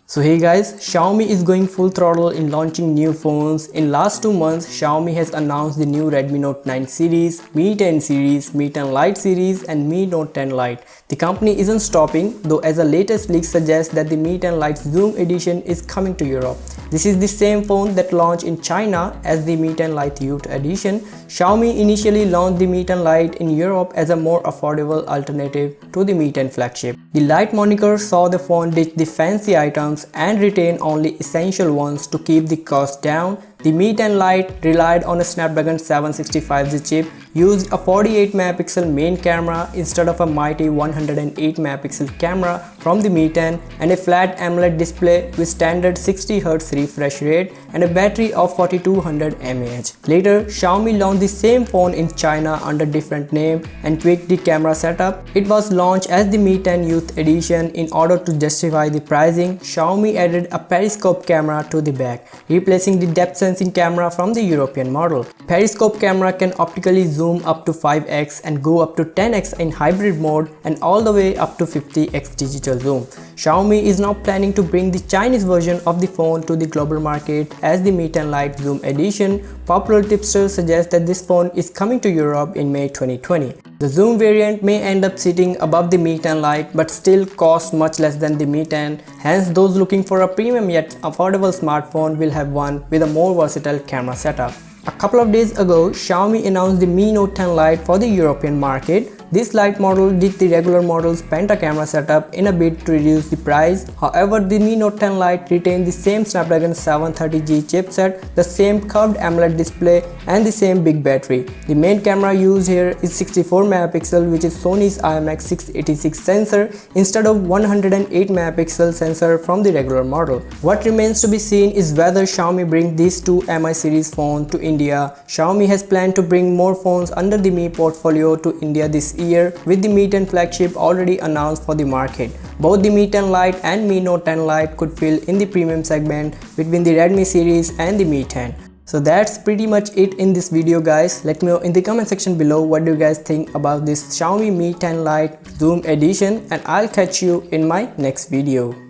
So hey guys, Xiaomi is going full throttle in launching new phones. In last 2 months, Xiaomi has announced the new Redmi Note 9 series, Mi 10 series, Mi 10 Lite series and Mi Note 10 Lite. The company isn't stopping, though, as the latest leak suggests that the Mi 10 Lite Zoom Edition is coming to Europe. This is the same phone that launched in China as the Mi 10 Lite Youth Edition. Xiaomi initially launched the Mi 10 Lite in Europe as a more affordable alternative to the Mi 10 flagship. The Lite moniker saw the phone ditch the fancy items and retain only essential ones to keep the cost down. The Mi 10 Lite relied on a Snapdragon 765G chip, used a 48 megapixel main camera instead of a mighty 108 megapixel camera from the Mi 10, and a flat AMOLED display with standard 60Hz refresh rate and a battery of 4200 mAh. Later, Xiaomi launched the same phone in China under different name and tweaked the camera setup. It was launched as the Mi 10 Youth Edition. In order to justify the pricing, Xiaomi added a periscope camera to the back, replacing the depth sensing camera from the European model. Periscope camera can optically zoom up to 5x and go up to 10x in hybrid mode and all the way up to 50x digital zoom. Xiaomi is now planning to bring the Chinese version of the phone to the global market as the Mi 10 Lite Zoom Edition. Popular tipsters suggest that this phone is coming to Europe in May 2020. The Zoom variant may end up sitting above the Mi 10 Lite but still cost much less than the Mi 10, hence those looking for a premium yet affordable smartphone will have one with a more versatile camera setup. A couple of days ago, Xiaomi announced the Mi Note 10 Lite for the European market. This Lite model ditched the regular model's penta-camera setup in a bid to reduce the price. However, the Mi Note 10 Lite retained the same Snapdragon 730G chipset, the same curved AMOLED display and the same big battery. The main camera used here is 64 megapixel, which is Sony's IMX686 sensor instead of 108 megapixel sensor from the regular model. What remains to be seen is whether Xiaomi brings these two Mi series phones to India. Xiaomi has planned to bring more phones under the Mi portfolio to India this year, with the Mi 10 flagship already announced for the market. Both the Mi 10 Lite and Mi Note 10 Lite could fill in the premium segment between the Redmi series and the Mi 10. So that's pretty much it in this video guys. Let me know in the comment section below what do you guys think about this Xiaomi Mi 10 Lite Zoom Edition, and I'll catch you in my next video.